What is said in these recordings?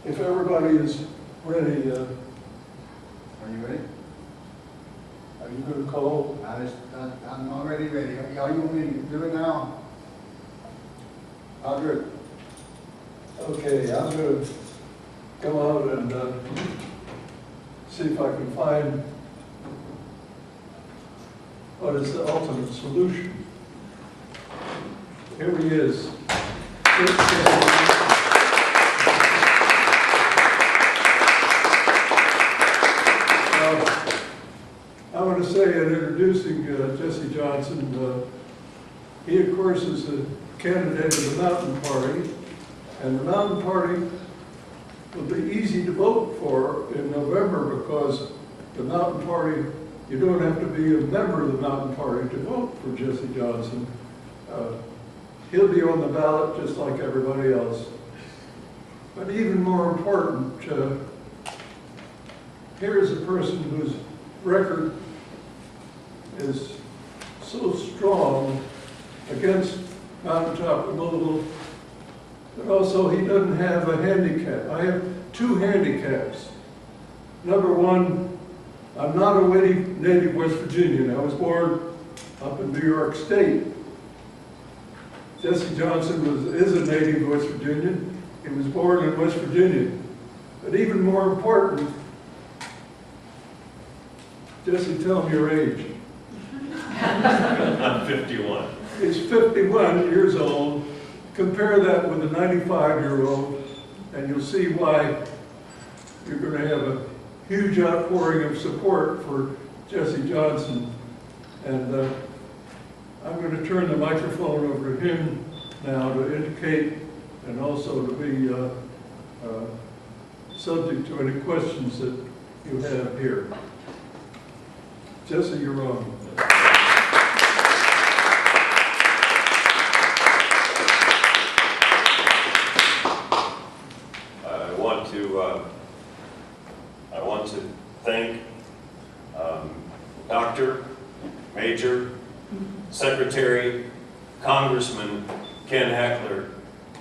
If everybody is ready, Are you ready? are you going to call? I'm already ready. Y'all, you want me to do it now? I'll do it. Okay, I'm going to come out and see if I can find what is the ultimate solution. Here he is. I want to say in introducing Jesse Johnson, he of course is a candidate of the Mountain Party, and the Mountain Party will be easy to vote for in November because the Mountain Party, you don't have to be a member of the Mountain Party to vote for Jesse Johnson. He'll be on the ballot just like everybody else. But even more important, here is a person whose record is so strong against mountaintop removal, but also he doesn't have a handicap. I have two handicaps. Number one, I'm not a native West Virginian. I was born up in New York State. Jesse Johnson is a native West Virginian. He was born in West Virginia. But even more important, Jesse, tell him your age. I'm 51. He's 51 years old. Compare that with a 95-year-old, and you'll see why you're going to have a huge outpouring of support for Jesse Johnson. And I'm going to turn the microphone over to him now to indicate and also to be subject to any questions that you have here. Jesse, you're on. I want to thank Dr. Major, Secretary, Congressman Ken Hechler,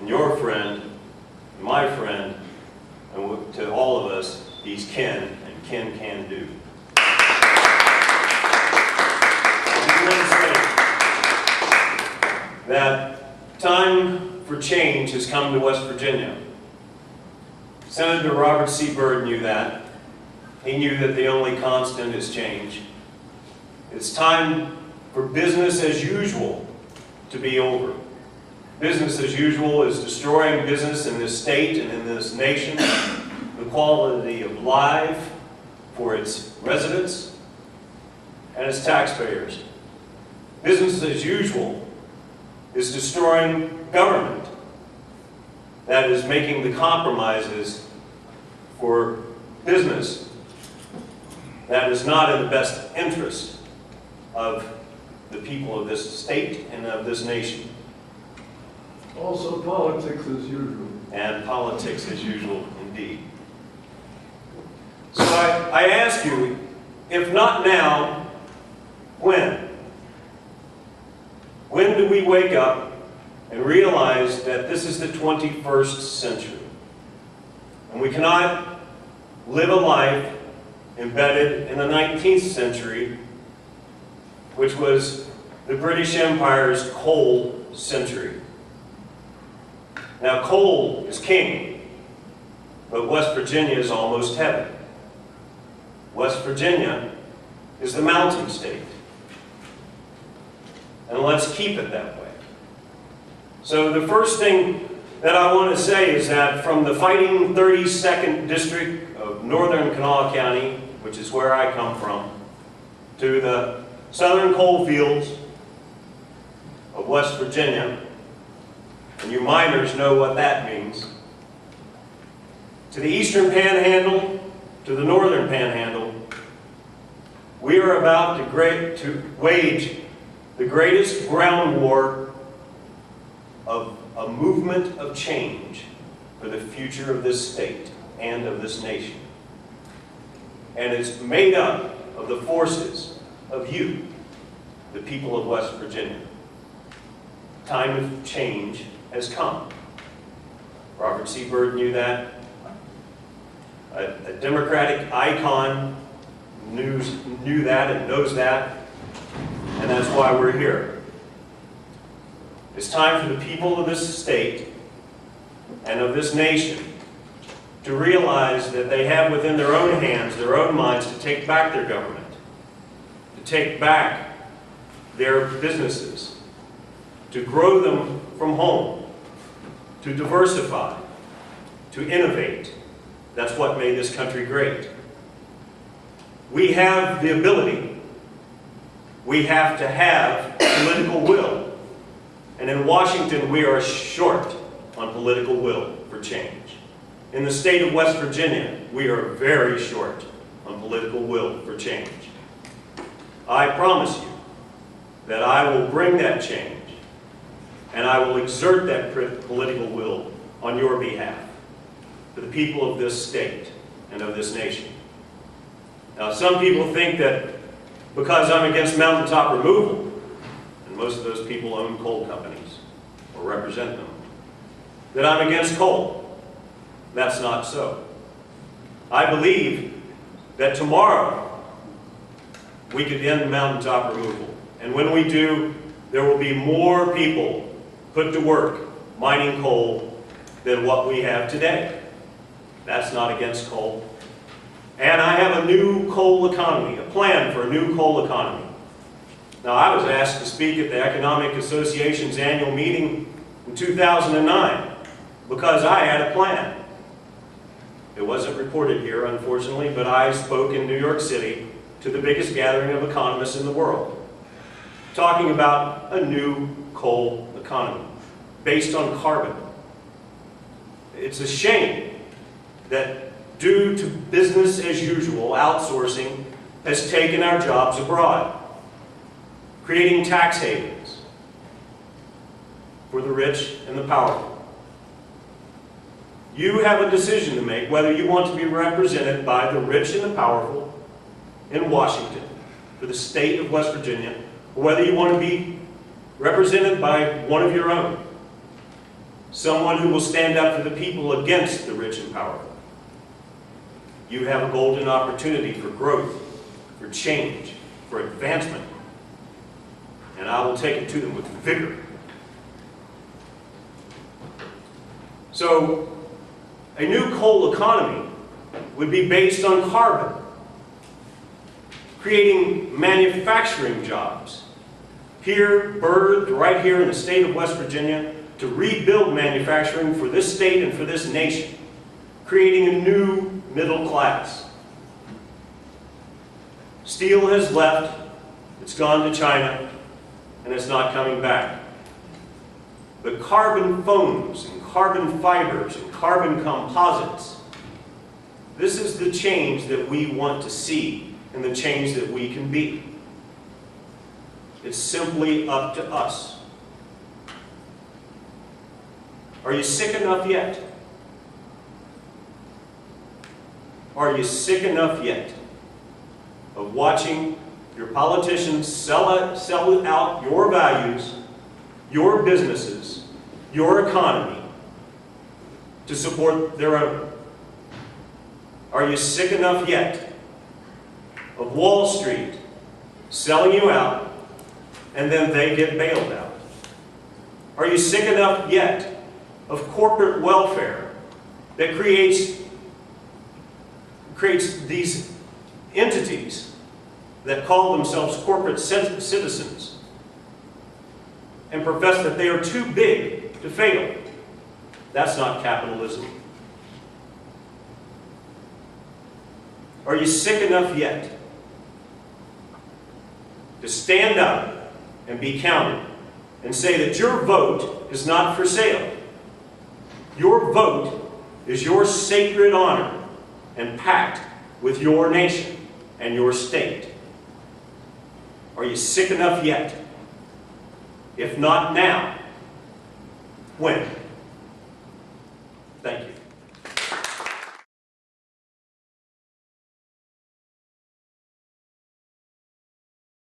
and your friend, and my friend, and to all of us, he's Ken, and Ken can do. That time for change has come to West Virginia. Senator Robert C. Byrd knew that. He knew that the only constant is change. It's time for business as usual to be over. Business as usual is destroying business in this state and in this nation, the quality of life for its residents and its taxpayers. Business as usual is destroying government. That is making the compromises for business that is not in the best interest of the people of this state and of this nation. Also politics as usual. And politics as usual, indeed. So I ask you, if not now, when? When do we wake up and realize that this is the 21st century? And we cannot live a life embedded in the 19th century, which was the British Empire's coal century. Now, coal is king, but West Virginia is almost heaven. West Virginia is the mountain state. And let's keep it that way. So the first thing that I want to say is that from the fighting 32nd District of Northern Kanawha County, which is where I come from, to the southern coal fields of West Virginia, and you miners know what that means, to the eastern panhandle, to the northern panhandle, we are about to wage the greatest ground war of a movement of change for the future of this state and of this nation. And it's made up of the forces of you, the people of West Virginia. Time of change has come. Robert C. Byrd knew that. a Democratic icon knew that and knows that, and that's why we're here. It's time for the people of this state and of this nation to realize that they have within their own hands, their own minds, to take back their government, to take back their businesses, to grow them from home, to diversify, to innovate. That's what made this country great. We have the ability. We have to have political will. And in Washington, we are short on political will for change. In the state of West Virginia, we are very short on political will for change. I promise you that I will bring that change, and I will exert that political will on your behalf, for the people of this state and of this nation. Now, some people think that because I'm against mountaintop removal, and most of those people own coal companies or represent them, that I'm against coal. That's not so. I believe that tomorrow we could end mountaintop removal. And when we do, there will be more people put to work mining coal than what we have today. That's not against coal. And I have a new coal economy, a plan for a new coal economy. Now, I was asked to speak at the Economic Association's annual meeting in 2009 because I had a plan. It wasn't reported here, unfortunately, but I spoke in New York City to the biggest gathering of economists in the world, talking about a new coal economy based on carbon. It's a shame that due to business as usual, outsourcing has taken our jobs abroad, creating tax havens for the rich and the powerful. You have a decision to make whether you want to be represented by the rich and the powerful in Washington for the state of West Virginia, or whether you want to be represented by one of your own, someone who will stand up for the people against the rich and powerful. You have a golden opportunity for growth, for change, for advancement, and I will take it to them with vigor. So, a new coal economy would be based on carbon, creating manufacturing jobs here, birthed right here in the state of West Virginia, to rebuild manufacturing for this state and for this nation, creating a new middle class. Steel has left, it's gone to China, and it's not coming back. But carbon foams and carbon fibers and carbon composites, this is the change that we want to see and the change that we can be. It's simply up to us. Are you sick enough yet? Are you sick enough yet of watching your politicians sell out your values, your businesses, your economy to support their own? Are you sick enough yet of Wall Street selling you out and then they get bailed out? Are you sick enough yet of corporate welfare that creates these entities that call themselves corporate citizens and profess that they are too big to fail? That's not capitalism. Are you sick enough yet to stand up and be counted and say that your vote is not for sale? Your vote is your sacred honor and pact with your nation and your state. Are you sick enough yet? If not now, when?